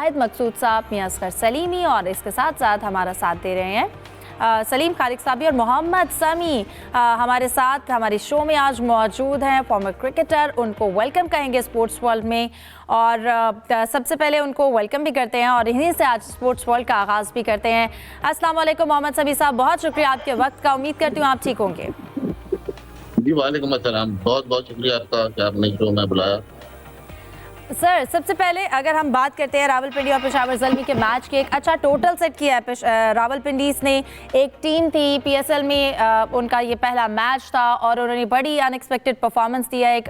जाहिद मकसूद साहब, मियां असगर सलीमी और इसके साथ साथ हमारा साथ दे रहे हैं सलीम खालिक साहब भी और मोहम्मद समी हमारे साथ हमारे शो में आज मौजूद हैं। फॉर्मर क्रिकेटर, उनको वेलकम कहेंगे स्पोर्ट्स वर्ल्ड में और सबसे पहले उनको वेलकम भी करते हैं और इन्हीं से आज स्पोर्ट्स वर्ल्ड का आगाज़ भी करते हैं। अस्सलाम वालेकुम मोहम्मद समी साहब, बहुत शुक्रिया आपके वक्त का। उम्मीद करती हूँ आप ठीक होंगे। जी वालेकुम अस्सलाम, बहुत बहुत शुक्रिया आपका कि आपने शो में बुलाया। सर, सबसे पहले अगर हम बात करते हैं रावलपिंडी और पेशावर ज़ल्मी के मैच के, एक अच्छा टोटल सेट किया है रावलपिंडीज़ ने। एक टीम थी पीएसएल में, उनका ये पहला मैच था और उन्होंने बड़ी अनएक्सपेक्टेड परफॉर्मेंस दिया। एक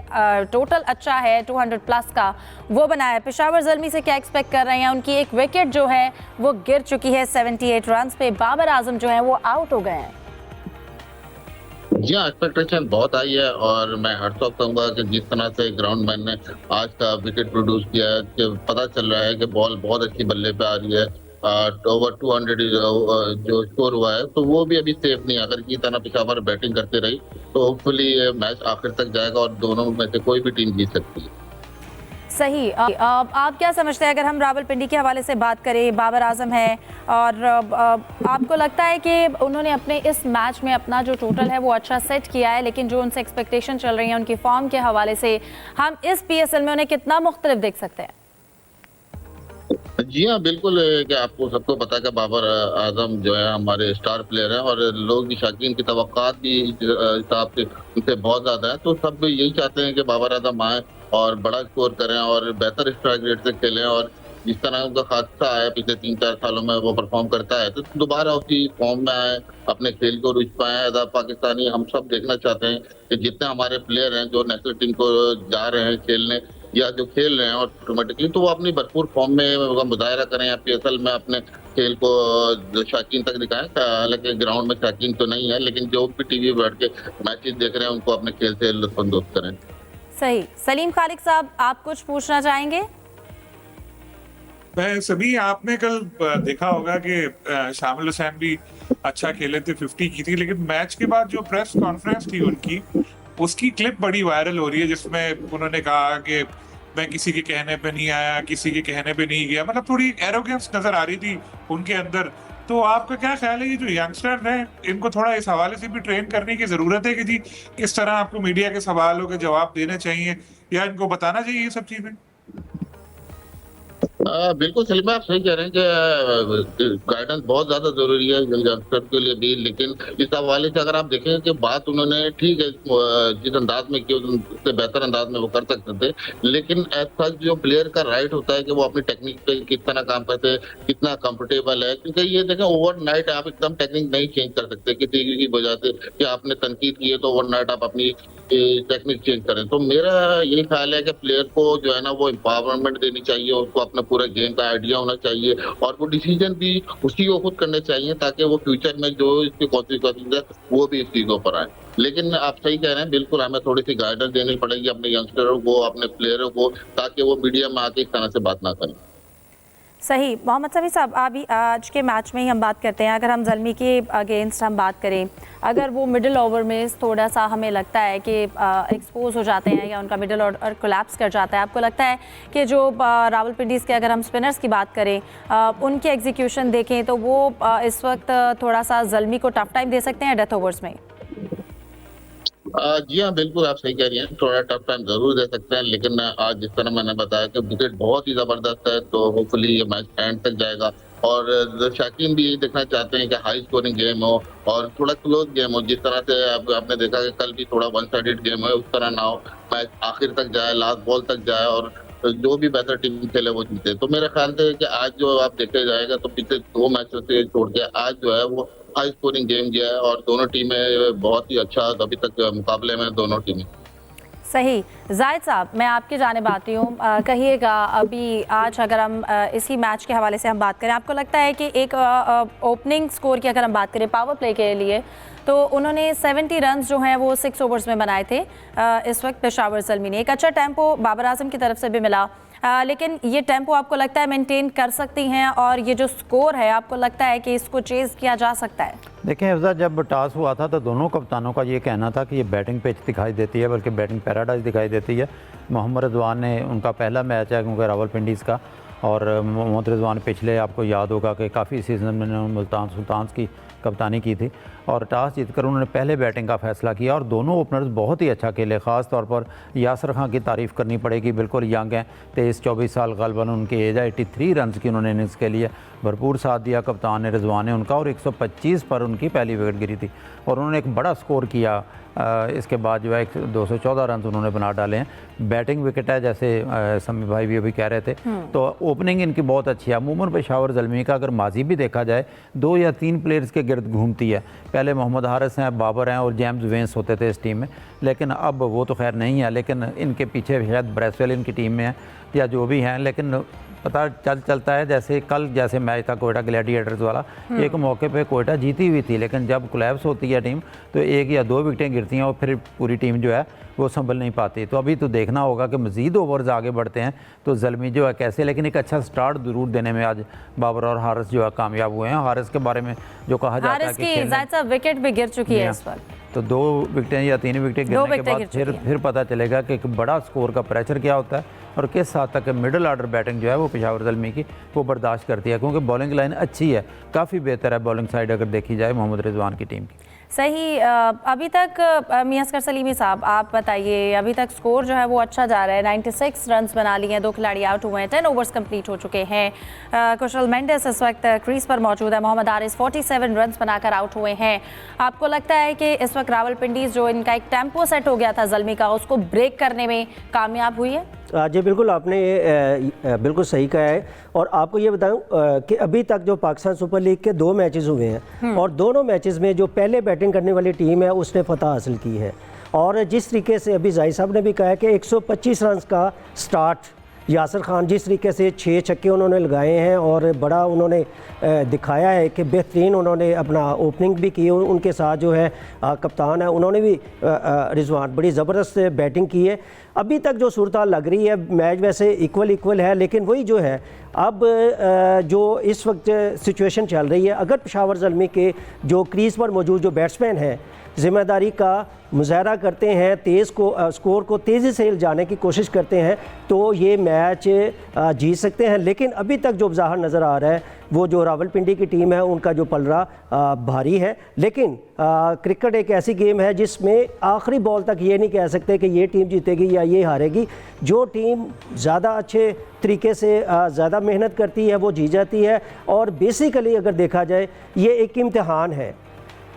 टोटल अच्छा है 200 प्लस का वो बनाया है। पेशावर ज़ल्मी से क्या एक्सपेक्ट कर रहे हैं? उनकी एक विकेट जो है वो गिर चुकी है 78 रन पे। बाबर आजम जो है वो आउट हो गए हैं। जी हाँ, एक्सपेक्टेशन बहुत हाई है और मैं हर वक्त कहूँगा कि जिस तरह से ग्राउंड मैन ने आज का विकेट प्रोड्यूस किया है, कि पता चल रहा है कि बॉल बहुत अच्छी बल्ले पे आ रही है। ओवर 200 जो स्कोर हुआ है, तो वो भी अभी सेफ नहीं है। अगर इसी तरह पेशावर बैटिंग करते रही तो होपफुली ये मैच आखिर तक जाएगा और दोनों में से कोई भी टीम जीत सकती है। सही। आप क्या समझते हैं, अगर हम रावलपिंडी के हवाले से बात करें, बाबर आजम है और आपको लगता है कि उन्होंने अपने इस मैच में अपना जो टोटल है वो अच्छा सेट किया है, लेकिन जो उनसे एक्सपेक्टेशन चल रही है उनकी फॉर्म के हवाले से, हम इस पीएसएल में उन्हें कितना मुख्तलिफ देख सकते हैं? जी हाँ, बिल्कुल। कि आपको सबको पता है कि बाबर आजम जो है हमारे स्टार प्लेयर हैं और लोग भी, शौकीन की तवक्कात भी हिसाब से उनसे बहुत ज़्यादा है। तो सब यही चाहते हैं कि बाबर आजम आए और बड़ा स्कोर करें और बेहतर स्ट्राइक रेट से खेलें, और जिस तरह उनका खासा है पिछले 3-4 सालों में वो परफॉर्म करता है, तो दोबारा उसी फॉर्म में आए, अपने खेल को रुझ पाए। एज अ पाकिस्तानी हम सब देखना चाहते हैं कि जितने हमारे प्लेयर हैं जो नेशनल टीम को जा रहे हैं खेलने या जो खेल रहे हैं ऑटोमेटिकली, तो वो अपनी भरपूर फॉर्म में मुजाहरा करें या पीएसएल में अपने खेल को जो शौकीन तक दिखाएं। हालांकि ग्राउंड में शौकीन तो नहीं है, लेकिन जो भी टीवी पर बैठ के मैचेस देख रहे हैं उनको अपने खेल से लुत्फानंदोज करें। सही। सलीम खालिक साहब, आप कुछ पूछना चाहेंगे? मैं सभी, आपने कल देखा होगा कि शामिल हुसैन भी अच्छा खेले थे, 50 की थी, लेकिन मैच के बाद जो प्रेस कॉन्फ्रेंस थी उनकी, उसकी क्लिप बड़ी वायरल हो रही है जिसमें उन्होंने कहा कि मैं किसी के कहने पे नहीं आया, किसी के कहने पे नहीं गया। मतलब थोड़ी एरोगेंस नजर आ रही थी उनके अंदर। तो आपका क्या ख्याल है, ये जो यंगस्टर हैं इनको थोड़ा इस हवाले से भी ट्रेन करने की जरूरत है कि जी किस तरह आपको मीडिया के सवालों के जवाब देने चाहिए या इनको बताना चाहिए ये सब चीजें? बिल्कुल सलीम, आप सही कह रहे हैं कि गाइडेंस बहुत ज्यादा जरूरी है यंगस्टर के लिए भी। लेकिन इस हवाले से अगर आप देखें कि बात उन्होंने ठीक है जिस अंदाज में की, उससे बेहतर अंदाज में वो कर सकते थे, लेकिन ऐसा जो प्लेयर का राइट होता है कि वो अपनी टेक्निक पे किस तरह काम करते हैं, कितना कंफर्टेबल है। क्योंकि ये देखें, ओवरनाइट आप एकदम टेक्निक नहीं चेंज कर सकते किसी की वजह से कि आपने तनकीद की है तो ओवरनाइट आप अपनी टेक्निक चेंज करें। तो मेरा यही ख्याल है कि प्लेयर को जो है ना वो एम्पावरमेंट देनी चाहिए, उसको अपना पूरा गेम का आइडिया होना चाहिए और वो डिसीजन भी उसी को खुद करने चाहिए, ताकि वो फ्यूचर में जो इसके कॉन्सिक्वेंसेस है वो भी इस चीजों पर आए। लेकिन आप सही कह रहे हैं, बिल्कुल हमें थोड़ी सी गाइडेंस देनी पड़ेगी अपने यंगस्टरों को, अपने प्लेयरों को, ताकि वो मीडिया में आके इस तरह से बात ना करें। सही। मोहम्मद समी साहब, अभी आज के मैच में ही हम बात करते हैं। अगर हम ज़ल्मी के अगेंस्ट हम बात करें, अगर वो मिडिल ओवर में थोड़ा सा हमें लगता है कि एक्सपोज हो जाते हैं या उनका मिडिल ऑर्डर कोलैप्स कर जाता है, आपको लगता है कि जो रावलपिंडीज़ के अगर हम स्पिनर्स की बात करें, उनके एग्जीक्यूशन देखें तो वो इस वक्त थोड़ा सा ज़ल्मी को टफ टाइम दे सकते हैं डेथ ओवर्स में? जी हाँ, बिल्कुल आप सही कह रही हैं, थोड़ा टफ टाइम जरूर दे सकते हैं। लेकिन आज जिस तरह मैंने बताया कि विकेट बहुत ही जबरदस्त है, तो होपफुली ये मैच एंड तक जाएगा और शौकीन भी यही देखना चाहते हैं कि हाई स्कोरिंग गेम हो और थोड़ा क्लोज गेम हो। जिस तरह से आपने देखा कि कल भी थोड़ा वन साइडेड गेम है, उस तरह ना हो, मैच आखिर तक जाए, लास्ट बॉल तक जाए और जो भी बेहतर टीम खेले वो जीते। तो मेरे ख्याल से कि आज जो आप देखे जाएगा तो पिछले 2 मैचों से छोड़ के आज जो है वो हाई स्कोरिंग गेम गया है और दोनों टीमें बहुत ही अच्छा अभी तक मुकाबले में दोनों टीमें। सही। जाहिद साहब, मैं आपकी जानिब आती हूँ, कहिएगा अभी आज अगर हम इसी मैच के हवाले से हम बात करें, आपको लगता है कि एक ओपनिंग स्कोर की अगर हम बात करें पावर प्ले के लिए, तो उन्होंने 70 रन जो हैं वो 6 ओवर्स में बनाए थे। इस वक्त पेशावर ज़ल्मी ने एक अच्छा टेम्पो बाबर आजम की तरफ से भी मिला, लेकिन ये टेम्पो आपको लगता है मेंटेन कर सकती हैं और ये जो स्कोर है आपको लगता है कि इसको चेज़ किया जा सकता है? देखें अफजा, जब टॉस हुआ था तो दोनों कप्तानों का ये कहना था कि ये बैटिंग पिच दिखाई देती है, बल्कि बैटिंग पैराडाइज दिखाई देती है। मोहम्मद रिजवान ने, उनका पहला मैच है क्योंकि रावलपिंडीज़ का, और मोहम्मद रिजवान पिछले आपको याद होगा कि काफ़ी सीज़न में उन्होंने मुल्तान सुल्तान्स की कप्तानी की थी और टॉस जीतकर उन्होंने पहले बैटिंग का फैसला किया और दोनों ओपनर्स बहुत ही अच्छा खेले। ख़ास तौर पर यासर खान की तारीफ़ करनी पड़ेगी, बिल्कुल यंग हैं, 23-24 साल ग़ालिबन उनकी एज है। 83 रन्स की उन्होंने इनिंग्स के लिए भरपूर साथ दिया कप्तान ने, रिजवान ने उनका, और 125 पर उनकी पहली विकेट गिरी थी और उन्होंने एक बड़ा स्कोर किया। इसके बाद जो है 214 रन उन्होंने बना डाले हैं। बैटिंग विकेट है जैसे समी भाई भी अभी कह रहे थे, तो ओपनिंग इनकी बहुत अच्छी है। अमूमन पेशावर ज़ल्मी का अगर माजी भी देखा जाए 2 या 3 प्लेयर्स के गिर्द घूमती है। पहले मोहम्मद हारिस हैं, बाबर हैं और जेम्स वेंस होते थे इस टीम में, लेकिन अब वो तो खैर नहीं है, लेकिन इनके पीछे शायद ब्रेसवेल इनकी टीम में है या जो भी हैं। लेकिन पता चलता है जैसे कल जैसे मैच था कोयटा ग्लैडिएटर्स वाला, एक मौके पे कोयटा जीती हुई थी, लेकिन जब कोलैप्स होती है टीम तो 1 या 2 विकेटें गिरती हैं और फिर पूरी टीम जो है वो संभल नहीं पाती। तो अभी तो देखना होगा कि मज़ीद ओवर्स आगे बढ़ते हैं तो ज़ल्मी जो है कैसे, लेकिन एक अच्छा स्टार्ट ज़रूर देने में आज बाबर और हारिस जो है कामयाब हुए हैं। हारिस के बारे में जो कहा जाता है कि जायद साहब विकेट भी गिर चुकी है इस वक्त, तो 2 विकेटें या 3 विकेटें गिरने के बाद फिर पता चलेगा कि एक बड़ा स्कोर का प्रेशर क्या होता है और किस हद तक मिडिल आर्डर बैटिंग जो है वो पेशावर ज़ल्मी की वो बर्दाश्त करती है, क्योंकि बॉलिंग लाइन अच्छी है, काफ़ी बेहतर है बॉलिंग साइड अगर देखी जाए मोहम्मद रिजवान की टीम की। सही। अभी तक मियां असगर सलीमी साहब आप बताइए, अभी तक स्कोर जो है वो अच्छा जा रहा है, 96 रन्स बना लिए हैं, 2 खिलाड़ी आउट हुए हैं, 10 ओवर्स कंप्लीट हो चुके हैं। कुशल मेंडिस इस वक्त क्रीज पर मौजूद है, मोहम्मद हारिस 47 रन्स बनाकर आउट हुए हैं। आपको लगता है कि इस वक्त रावलपिंडी जो इनका एक टेम्पो सेट हो गया था ज़ल्मी का, उसको ब्रेक करने में कामयाब हुई है? जी बिल्कुल, आपने बिल्कुल सही कहा है। और आपको ये बताऊं कि अभी तक जो पाकिस्तान सुपर लीग के 2 मैचेस हुए हैं और दोनों मैचेस में जो पहले बैटिंग करने वाली टीम है उसने फतह हासिल की है। और जिस तरीके से अभी जाहिद साहब ने भी कहा है कि 125 रन का स्टार्ट यासर खान, जिस तरीके से 6 छक्के उन्होंने लगाए हैं और बड़ा उन्होंने दिखाया है कि बेहतरीन उन्होंने अपना ओपनिंग भी की, उनके साथ जो है कप्तान है उन्होंने भी रिजवान बड़ी ज़बरदस्त बैटिंग की है। अभी तक जो सूरत लग रही है, मैच वैसे इक्वल है, लेकिन वही जो है अब जो इस वक्त सिचुएशन चल रही है, अगर पेशावर ज़ल्मी के जो क्रीज पर मौजूद जो बैट्समैन हैं ज़िम्मेदारी का मुजाहरा करते हैं, स्कोर को तेज़ी से जाने की कोशिश करते हैं, तो ये मैच जीत सकते हैं। लेकिन अभी तक जो ज़ाहिर नज़र आ रहा है वो जो रावलपिंडी की टीम है उनका जो पलड़ा भारी है। लेकिन क्रिकेट एक ऐसी गेम है जिसमें आखिरी बॉल तक ये नहीं कह सकते कि ये टीम जीतेगी या ये हारेगी। जो टीम ज़्यादा अच्छे तरीके से ज़्यादा मेहनत करती है वो जीत जाती है। और बेसिकली अगर देखा जाए ये एक इम्तिहान है,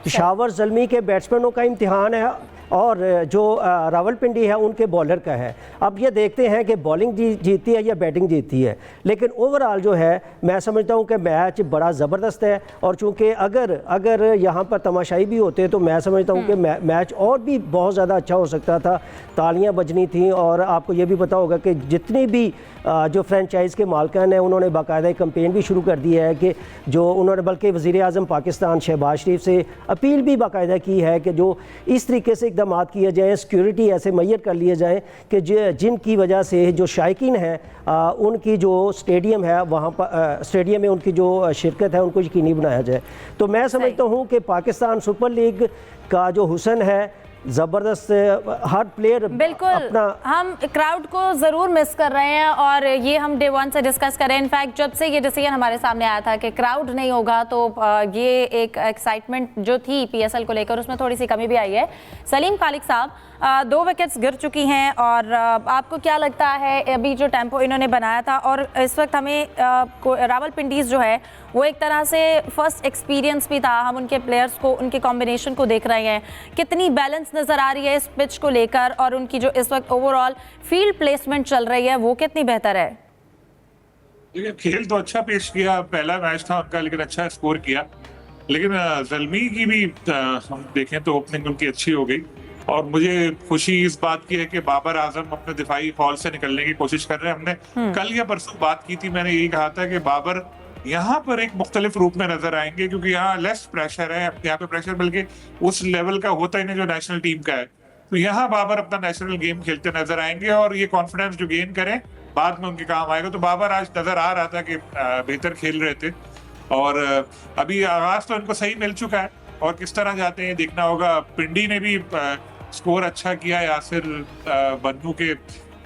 पेशावर ज़ल्मी के बैट्समैनों का इम्तिहान है और जो रावलपिंडी है उनके बॉलर का है। अब ये देखते हैं कि बॉलिंग जीतती है या बैटिंग जीतती है, लेकिन ओवरऑल जो है मैं समझता हूँ कि मैच बड़ा ज़बरदस्त है। और चूँकि अगर यहाँ पर तमाशाई भी होते तो मैं समझता हूँ कि मैच और भी बहुत ज़्यादा अच्छा हो सकता था, तालियाँ बजनी थी। और आपको ये भी पता होगा कि जितनी भी जो फ्रेंचाइज़ के मालिकान हैं उन्होंने बाकायदा कंपेन भी शुरू कर दी है कि जो उन्होंने बल्कि वज़ीर आज़म पाकिस्तान शहबाज शरीफ से अपील भी बाकायदा की है कि जो इस तरीके से इक़दाम किए जाएँ, सिक्योरिटी ऐसे मुहैया कर लिए जाएँ कि जिनकी वजह से जो शायकीन है उनकी जो स्टेडियम है वहाँ पर स्टेडियम में उनकी जो शिरकत है उनको यकीनी बनाया जाए। तो मैं समझता हूँ कि पाकिस्तान सुपर लीग का जो हुस्न है ज़बरदस्त, हर प्लेयर बिल्कुल अपना, हम क्राउड को ज़रूर मिस कर रहे हैं और ये हम डे 1 से डिस्कस करें। इनफैक्ट जब से ये डिसीजन हमारे सामने आया था कि क्राउड नहीं होगा तो ये एक एक्साइटमेंट जो थी पीएसएल को लेकर उसमें थोड़ी सी कमी भी आई है। सलीम खालिक साहब, 2 विकेट्स गिर चुकी हैं और आपको क्या लगता है अभी जो टेम्पो इन्होंने बनाया था, और इस वक्त हमें रावलपिंडीज़ जो है वो एक तरह से फर्स्ट एक्सपीरियंस भी था, हम उनके प्लेयर्स को उनके कॉम्बिनेशन को देख रहे हैं, कितनी बैलेंस नज़र आ रही है इस पिच को लेकर और उनकी जो इस वक्त ओवरऑल फील्ड प्लेसमेंट चल रही है वो कितनी बेहतर है? देखिए, खेल तो अच्छा पेश किया, पहला मैच था उनका, लेकिन अच्छा स्कोर किया। लेकिन ज़ल्मी की भी हम देखें तो ओपनिंग उनकी अच्छी हो गई और मुझे खुशी इस बात की है कि बाबर आजम अपने दिफाई हॉल से निकलने की कोशिश कर रहे हैं। हमने कल या परसों बात की थी, मैंने यही कहा था कि बाबर यहाँ पर एक मुख्तलिफ रूप में नजर आएंगे क्योंकि यहाँ लेस प्रेशर है, यहाँ पे प्रेशर बल्कि उस लेवल का होता ही नहीं जो नेशनल टीम का है। तो यहाँ बाबर अपना नेशनल गेम खेलते नजर आएंगे और ये कॉन्फिडेंस जो गेन करें बाद में उनके काम आएगा। तो बाबर आज नजर आ रहा था कि बेहतर खेल रहे थे और अभी आगाज तो इनको सही मिल चुका है और किस तरह जाते हैं देखना होगा। पिंडी ने भी स्कोर अच्छा किया, यासिर बन्नू के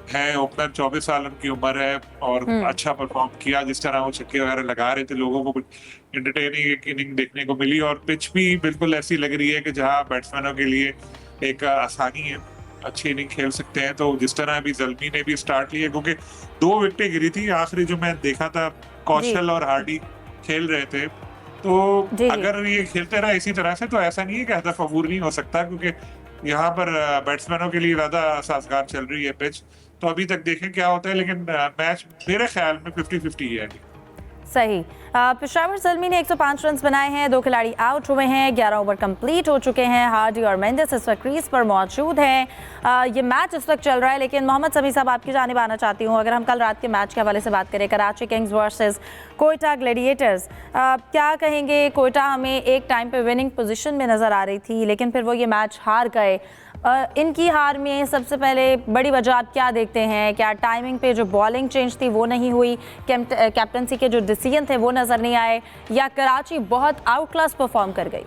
है ओपनर, 24 साल उनकी उम्र है और अच्छा परफॉर्म किया। जिस तरह वो छक्के वगैरह लगा रहे थे, लोगों को एंटरटेनिंग एक इनिंग देखने को मिली और पिच भी बिल्कुल ऐसी लग रही है कि जहां बैट्समैनों के लिए एक आसानी है, अच्छी इनिंग खेल सकते हैं। तो जिस तरह अभी ज़ल्मी ने भी स्टार्ट लिया, क्योंकि 2 विकेटें गिरी थी आखिरी जो मैं देखा था, कौशल और हार्डी खेल रहे थे। तो अगर ये खेलते रहा इसी तरह से तो ऐसा नहीं है कि हदफ अबूर नहीं हो सकता, क्योंकि यहाँ पर बैट्समैनों के लिए ज्यादा साजगार चल रही है पिच। तो अभी तक देखें क्या होता है, लेकिन मैच मेरे ख्याल में 50-50 ही है। सही। पेशावर ज़ल्मी ने 105 रन बनाए हैं, 2 खिलाड़ी आउट हुए हैं, 11 ओवर कंप्लीट हो चुके हैं। हार्डी और मेंडिस इस वक्त क्रीज पर मौजूद हैं। ये मैच इस वक्त चल रहा है, लेकिन मोहम्मद समी साहब आपकी जानिब आना चाहती हूँ। अगर हम कल रात के मैच के हवाले से बात करें, Karachi Kings versus Quetta Gladiators, क्या कहेंगे? कोयटा हमें एक टाइम पे विनिंग पोजीशन में नज़र आ रही थी, लेकिन फिर वो ये मैच हार गए। इनकी हार में सबसे पहले बड़ी वजह आप क्या देखते हैं? क्या टाइमिंग पे जो बॉलिंग चेंज थी वो नहीं हुई, कैप्टनसी के जो डिसीजन थे वो नज़र नहीं आए, या कराची बहुत आउट क्लास परफॉर्म कर गई?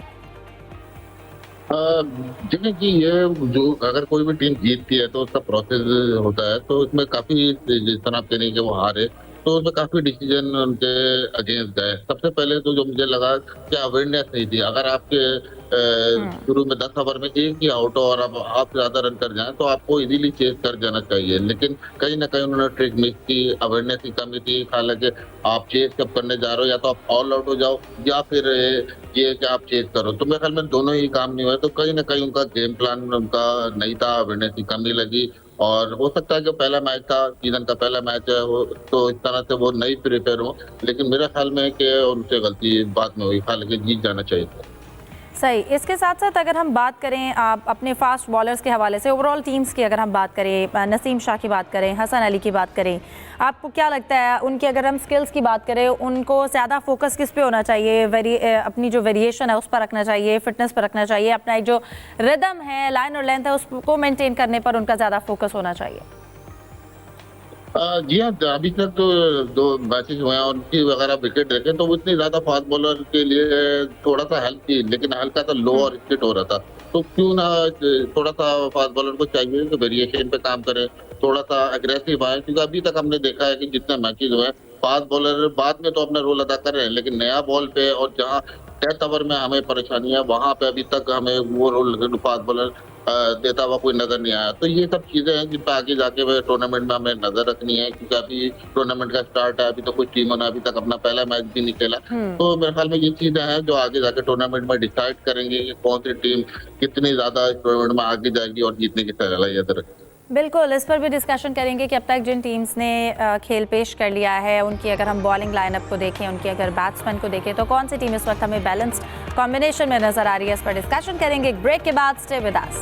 देखिए कि ये जो अगर कोई भी टीम जीतती है तो उसका प्रोसेस होता है, तो इसमें काफी जिस तरह आप कह रहे हैं कि वो हारे तो उसमें काफी डिसीजन उनके अगेंस्ट गए। सबसे पहले तो जो मुझे लगा कि अवेयरनेस नहीं थी। अगर आपके शुरू में 10 ओवर में एक ही आउट हो और अब आप ज्यादा रन कर जाएं तो आपको इजीली चेस कर जाना चाहिए, लेकिन कहीं ना कहीं उन्होंने ट्रिक मिस की, अवेयरनेस की कमी थी। हालांकि आप चेस कब करने जा रहे हो, या तो आप ऑल आउट हो जाओ या फिर ये कि आप चेस करो। तो मेरे ख्याल में दोनों ही काम नहीं हुए, तो कहीं ना कहीं उनका गेम प्लान उनका नहीं था, अवेयरनेस की कमी लगी। और हो सकता है कि पहला मैच था, सीजन का पहला मैच है वो, तो इस तरह से वो नहीं प्रिपेयर हो, लेकिन मेरे ख्याल में कि उनसे गलती बाद में हुई, हालांकि जीत जाना चाहिए था। सही। इसके साथ साथ अगर हम बात करें आप अपने फास्ट बॉलर्स के हवाले से, ओवरऑल टीम्स की अगर हम बात करें, नसीम शाह की बात करें, हसन अली की बात करें, आपको क्या लगता है उनकी, अगर हम स्किल्स की बात करें, उनको ज़्यादा फोकस किस पे होना चाहिए? अपनी जो वेरिएशन है उस पर रखना चाहिए, फिटनेस पर रखना चाहिए, अपना एक जो रिदम है, लाइन और लेंथ है, उसको मेनटेन करने पर उनका ज़्यादा फोकस होना चाहिए? जी हाँ, अभी तक तो 2 मैचेस हुए हैं, उनकी अगर आप विकेट देखें तो वो इतनी ज्यादा फास्ट बॉलर के लिए थोड़ा सा हेल्प थी, लेकिन हल्का सा लो और स्किट हो रहा था। तो क्यों ना थोड़ा सा फास्ट बॉलर को चाहिए कि वेरिएशन पे काम करे, थोड़ा सा अग्रेसिव आए, क्योंकि अभी तक हमने देखा है कि जितने मैचेस हुए हैं फास्ट बॉलर बाद में तो अपना रोल अदा कर रहे हैं, लेकिन नया बॉल पे और जहाँ डेथ ओवर में हमें परेशानी है वहां पे अभी तक हमें वो रोल फास्ट बॉलर देता हुआ कोई नजर नहीं आया। तो ये सब चीजें हैं जिन पर आगे जाके टूर्नामेंट में हमें नजर रखनी है, क्योंकि अभी टूर्नामेंट का स्टार्ट है, अभी तो कुछ टीमों ने अभी तक अपना पहला मैच भी नहीं खेला। तो मेरे ख्याल में ये चीजें हैं जो आगे जाके टूर्नामेंट में डिसाइड करेंगे कि कौन सी टीम कितनी ज्यादा टूर्नामेंट में आगे जाएगी और जीतने की सलाहियत रखती है। बिल्कुल, इस पर भी डिस्कशन करेंगे कि अब तक जिन टीम्स ने खेल पेश कर लिया है उनकी अगर हम बॉलिंग लाइनअप को देखें, उनकी अगर बैट्समैन को देखें, तो कौन सी टीम इस वक्त हमें बैलेंस्ड कॉम्बिनेशन में नजर आ रही है, इस पर डिस्कशन करेंगे एक ब्रेक के बाद। Stay with us.